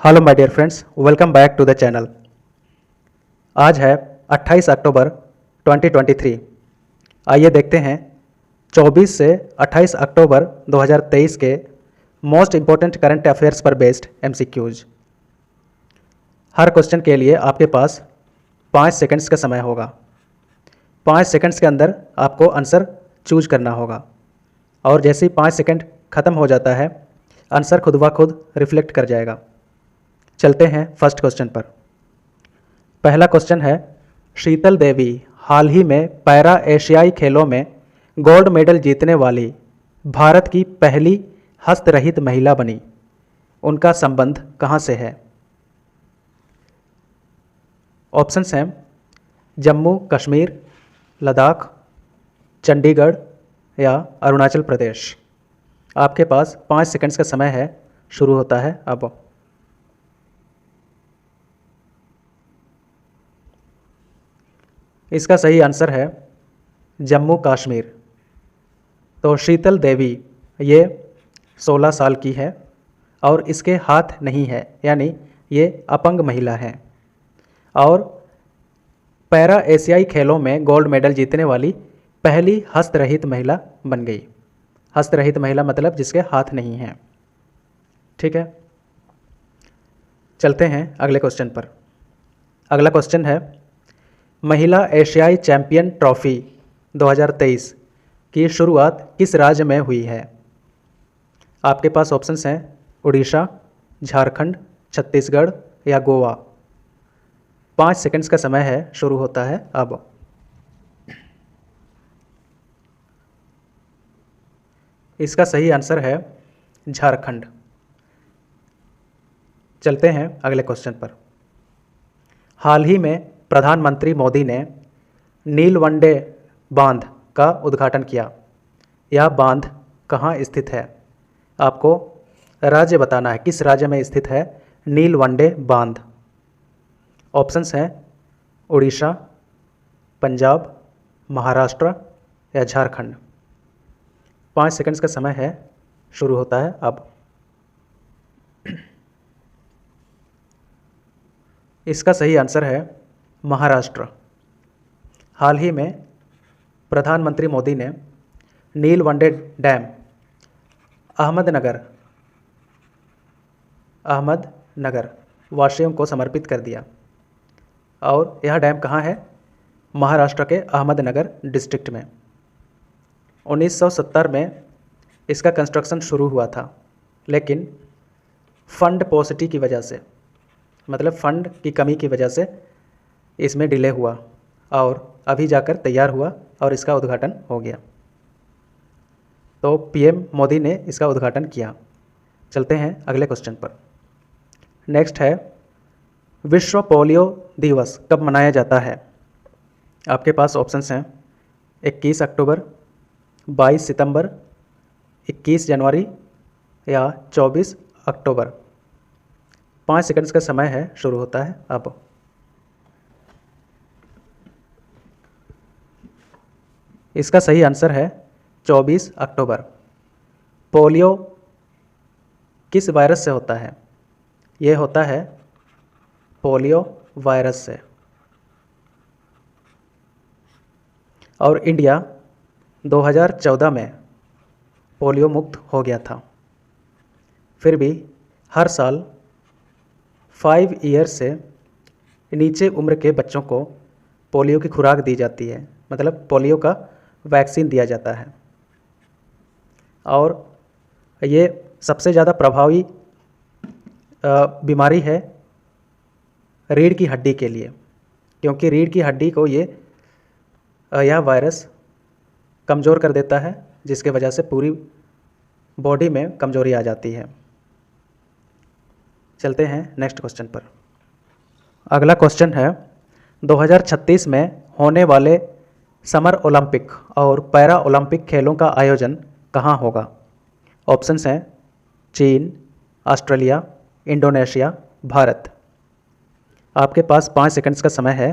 Hello my dear friends, welcome back to the channel. आज है 28 अक्टूबर 2023। आइए देखते हैं 24 से 28 अक्टूबर 2023 के मोस्ट इम्पोर्टेंट करंट अफेयर्स पर बेस्ड एमसीक्यूज। हर क्वेश्चन के लिए आपके पास 5 सेकंड्स का समय होगा। 5 सेकंड्स के अंदर आपको आंसर चूज करना होगा और जैसे ही 5 सेकंड ख़त्म हो जाता है आंसर खुद ब खुद रिफ्लेक्ट कर जाएगा। चलते हैं फर्स्ट क्वेश्चन पर। पहला क्वेश्चन है, शीतल देवी हाल ही में पैरा एशियाई खेलों में गोल्ड मेडल जीतने वाली भारत की पहली हस्तरहित महिला बनी। उनका संबंध कहां से है? ऑप्शंस हैं जम्मू कश्मीर, लद्दाख, चंडीगढ़ या अरुणाचल प्रदेश। आपके पास 5 सेकंड्स का समय है, शुरू होता है अब। इसका सही आंसर है जम्मू कश्मीर। तो शीतल देवी ये 16 साल की है और इसके हाथ नहीं है, यानी ये अपंग महिला है और पैरा एशियाई खेलों में गोल्ड मेडल जीतने वाली पहली हस्तरहित महिला बन गई। हस्तरहित महिला मतलब जिसके हाथ नहीं हैं। ठीक है, चलते हैं अगले क्वेश्चन पर। अगला क्वेश्चन है, महिला एशियाई चैंपियन ट्रॉफी 2023 की शुरुआत किस राज्य में हुई है? आपके पास ऑप्शंस हैं उड़ीसा, झारखंड, छत्तीसगढ़ या गोवा। 5 सेकंड्स का समय है, शुरू होता है अब। इसका सही आंसर है झारखंड। चलते हैं अगले क्वेश्चन पर। हाल ही में प्रधानमंत्री मोदी ने नीलवंडे बांध का उद्घाटन किया। यह बांध कहाँ स्थित है? आपको राज्य बताना है, किस राज्य में स्थित है नीलवंडे बांध। ऑप्शंस हैं उड़ीसा, पंजाब, महाराष्ट्र या झारखंड। 5 सेकंड्स का समय है, शुरू होता है अब। इसका सही आंसर है महाराष्ट्र। हाल ही में प्रधानमंत्री मोदी ने नीलवंडे डैम अहमदनगर वासियों को समर्पित कर दिया। और यह डैम कहाँ है? महाराष्ट्र के अहमदनगर डिस्ट्रिक्ट में। 1970 में इसका कंस्ट्रक्शन शुरू हुआ था, लेकिन फंड पॉसिटी की वजह से, मतलब फंड की कमी की वजह से इसमें डिले हुआ और अभी जाकर तैयार हुआ और इसका उद्घाटन हो गया। तो पीएम मोदी ने इसका उद्घाटन किया। चलते हैं अगले क्वेश्चन पर। नेक्स्ट है, विश्व पोलियो दिवस कब मनाया जाता है? आपके पास ऑप्शंस हैं 21 अक्टूबर, 22 सितंबर, 21 जनवरी या 24 अक्टूबर। 5 सेकंड्स का समय है, शुरू होता है अब। इसका सही आंसर है 24 अक्टूबर। पोलियो किस वायरस से होता है? ये होता है पोलियो वायरस से। और इंडिया 2014 में पोलियो मुक्त हो गया था। फिर भी हर साल 5 ईयर से नीचे उम्र के बच्चों को पोलियो की खुराक दी जाती है, मतलब पोलियो का वैक्सीन दिया जाता है। और ये सबसे ज़्यादा प्रभावी बीमारी है रीढ़ की हड्डी के लिए, क्योंकि रीढ़ की हड्डी को यह वायरस कमज़ोर कर देता है, जिसके वजह से पूरी बॉडी में कमजोरी आ जाती है। चलते हैं नेक्स्ट क्वेश्चन पर। अगला क्वेश्चन है, 2036 में होने वाले समर ओलंपिक और पैरा ओलंपिक खेलों का आयोजन कहाँ होगा? ऑप्शंस हैं चीन, ऑस्ट्रेलिया, इंडोनेशिया, भारत। आपके पास 5 सेकंड्स का समय है।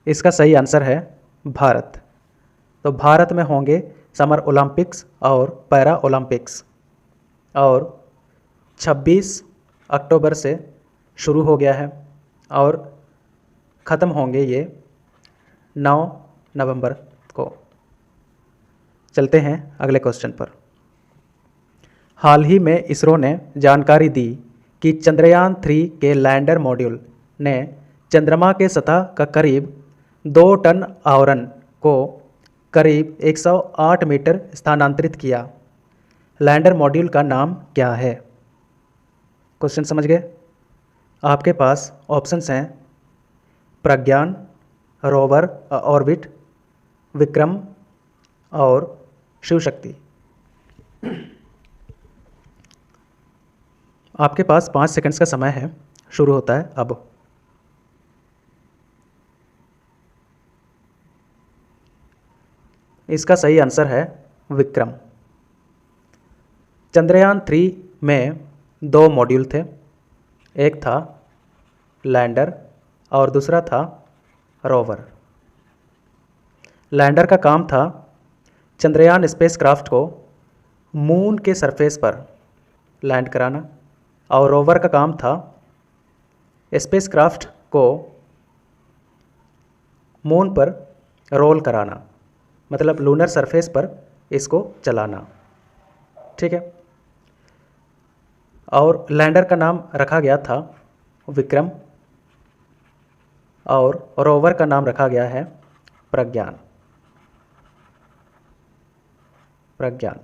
इसका सही आंसर है भारत। तो भारत में होंगे समर ओलंपिक्स और पैरा ओलंपिक्स, और 26 अक्टूबर से शुरू हो गया है और ख़त्म होंगे ये 9 नवंबर को। चलते हैं अगले क्वेश्चन पर। हाल ही में इसरो ने जानकारी दी कि चंद्रयान 3 के लैंडर मॉड्यूल ने चंद्रमा के सतह का करीब 2 टन आवरण को करीब 108 मीटर स्थानांतरित किया। लैंडर मॉड्यूल का नाम क्या है? क्वेश्चन समझ गए? आपके पास ऑप्शंस हैं प्रज्ञान, रोवर ऑर्बिट, विक्रम और शिव शक्ति। आपके पास 5 सेकंड्स का समय है, शुरू होता है अब। इसका सही आंसर है विक्रम। चंद्रयान 3 में 2 मॉड्यूल थे, एक था लैंडर और दूसरा था रोवर। लैंडर का काम था चंद्रयान स्पेसक्राफ्ट को मून के सरफेस पर लैंड कराना, और रोवर का काम था स्पेसक्राफ्ट को मून पर रोल कराना, मतलब लूनर सरफेस पर इसको चलाना। ठीक है। और लैंडर का नाम रखा गया था विक्रम और रोवर का नाम रखा गया है प्रज्ञान। प्रज्ञान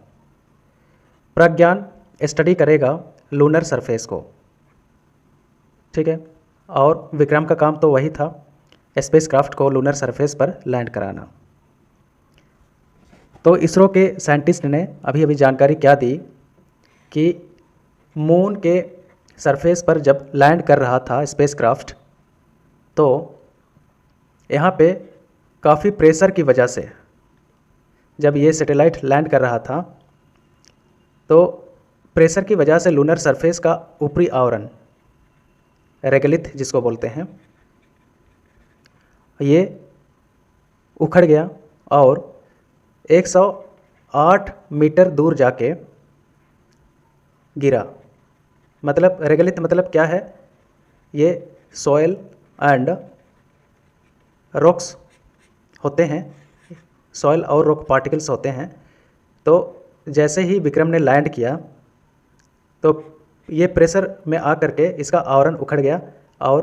प्रज्ञान स्टडी करेगा लूनर सरफेस को। ठीक है। और विक्रम का काम तो वही था, स्पेसक्राफ्ट को लूनर सरफेस पर लैंड कराना। तो इसरो के साइंटिस्ट ने अभी अभी जानकारी क्या दी कि मून के सरफेस पर जब लैंड कर रहा था स्पेसक्राफ्ट, तो यहाँ पे काफ़ी प्रेशर की वजह से जब ये सैटेलाइट लैंड कर रहा था, तो प्रेशर की वजह से लूनर सरफेस का ऊपरी आवरण, रेगलिथ जिसको बोलते हैं, ये उखड़ गया और 108 मीटर दूर जाके गिरा। मतलब रेगलिथ मतलब क्या है? ये सॉयल एंड रॉक्स होते हैं, सॉयल और रॉक पार्टिकल्स होते हैं। तो जैसे ही विक्रम ने लैंड किया तो ये प्रेशर में आ करके इसका आवरण उखड़ गया और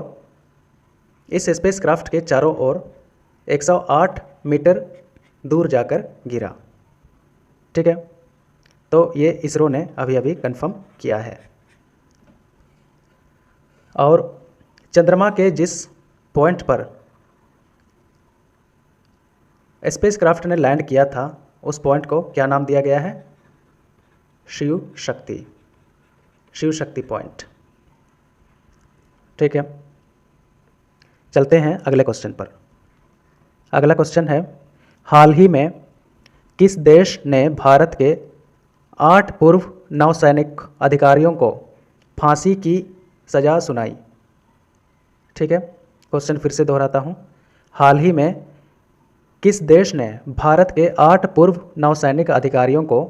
इस स्पेसक्राफ्ट के चारों ओर 108 मीटर दूर जाकर गिरा। ठीक है। तो ये इसरो ने अभी अभी कंफर्म किया है। और चंद्रमा के जिस पॉइंट पर स्पेसक्राफ्ट ने लैंड किया था, उस पॉइंट को क्या नाम दिया गया है? शिव शक्ति। शिव शक्ति पॉइंट। ठीक है। चलते हैं अगले क्वेश्चन पर। अगला क्वेश्चन है, हाल ही में किस देश ने भारत के 8 पूर्व नौसैनिक अधिकारियों को फांसी की सज़ा सुनाई? ठीक है। क्वेश्चन फिर से दोहराता हूँ। हाल ही में किस देश ने भारत के 8 पूर्व नौसैनिक अधिकारियों को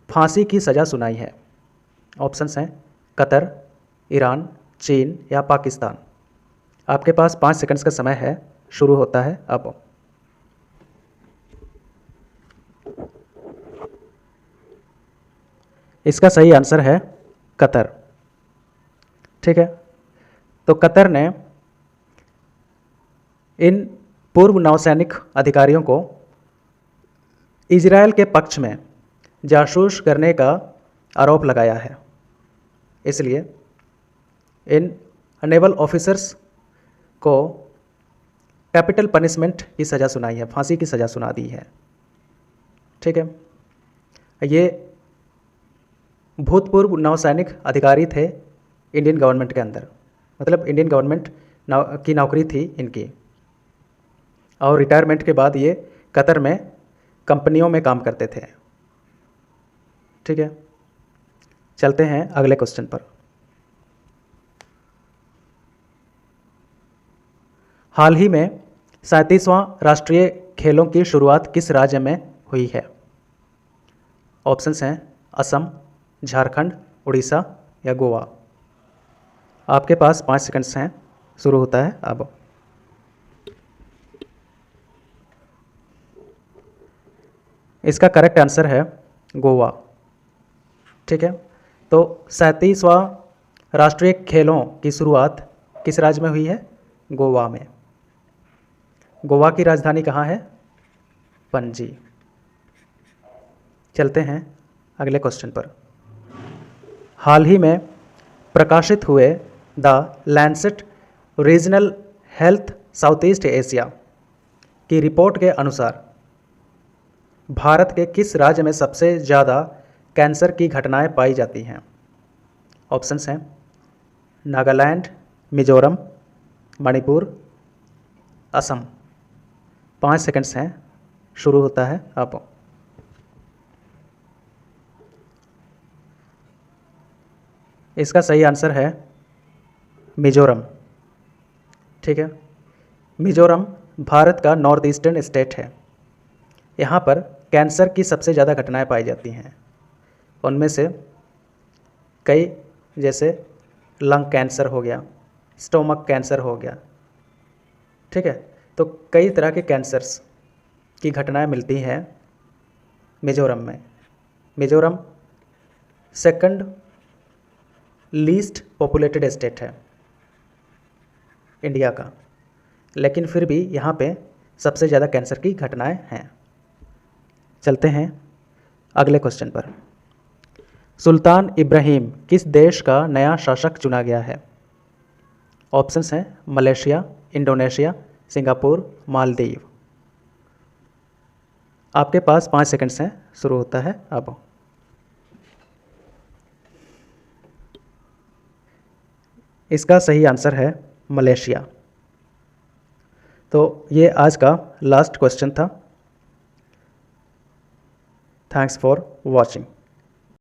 फांसी की सज़ा सुनाई है? ऑप्शंस हैं कतर, ईरान, चीन या पाकिस्तान। आपके पास 5 सेकंड्स का समय है, शुरू होता है अब। इसका सही आंसर है कतर। ठीक है। तो कतर ने इन पूर्व नौसैनिक अधिकारियों को इजरायल के पक्ष में जासूस करने का आरोप लगाया है, इसलिए इन नेवल ऑफिसर्स को कैपिटल पनिशमेंट की सज़ा सुनाई है, फांसी की सज़ा सुना दी है। ठीक है। ये भूतपूर्व नौसैनिक अधिकारी थे इंडियन गवर्नमेंट के अंदर, मतलब इंडियन गवर्नमेंट की नौकरी थी इनकी, और रिटायरमेंट के बाद ये कतर में कंपनियों में काम करते थे। ठीक है। चलते हैं अगले क्वेश्चन पर। हाल ही में 37वां राष्ट्रीय खेलों की शुरुआत किस राज्य में हुई है? ऑप्शंस हैं असम, झारखंड, उड़ीसा या गोवा। आपके पास 5 सेकंड्स हैं, शुरू होता है अब। इसका करेक्ट आंसर है गोवा। ठीक है, तो 37वां राष्ट्रीय खेलों की शुरुआत किस राज्य में हुई है? गोवा में। गोवा की राजधानी कहाँ है? पणजी। चलते हैं अगले क्वेश्चन पर। हाल ही में प्रकाशित हुए the Lancet regional health south east Asia की रिपोर्ट के अनुसार भारत के किस राज्य में सबसे ज़्यादा कैंसर की घटनाएं पाई जाती हैं? ऑप्शंस हैं नागालैंड, मिजोरम, मणिपुर, असम। 5 सेकंड्स हैं, शुरू होता है अब। इसका सही आंसर है मिजोरम। ठीक है, मिजोरम भारत का नॉर्थ ईस्टर्न स्टेट है। यहाँ पर कैंसर की सबसे ज़्यादा घटनाएं पाई जाती हैं। उनमें से कई, जैसे लंग कैंसर हो गया, स्टोमक कैंसर हो गया। ठीक है, तो कई तरह के कैंसर्स की घटनाएं मिलती हैं मिजोरम में। Mizoram second least populated state है इंडिया का, लेकिन फिर भी यहाँ पे सबसे ज़्यादा कैंसर की घटनाएं हैं। चलते हैं अगले क्वेश्चन पर। सुल्तान इब्राहिम किस देश का नया शासक चुना गया है? ऑप्शंस हैं मलेशिया, इंडोनेशिया, सिंगापुर, मालदीव। आपके पास 5 सेकंड्स हैं, शुरू होता है अब। इसका सही आंसर है मलेशिया। तो ये आज का लास्ट क्वेश्चन था। Thanks for watching.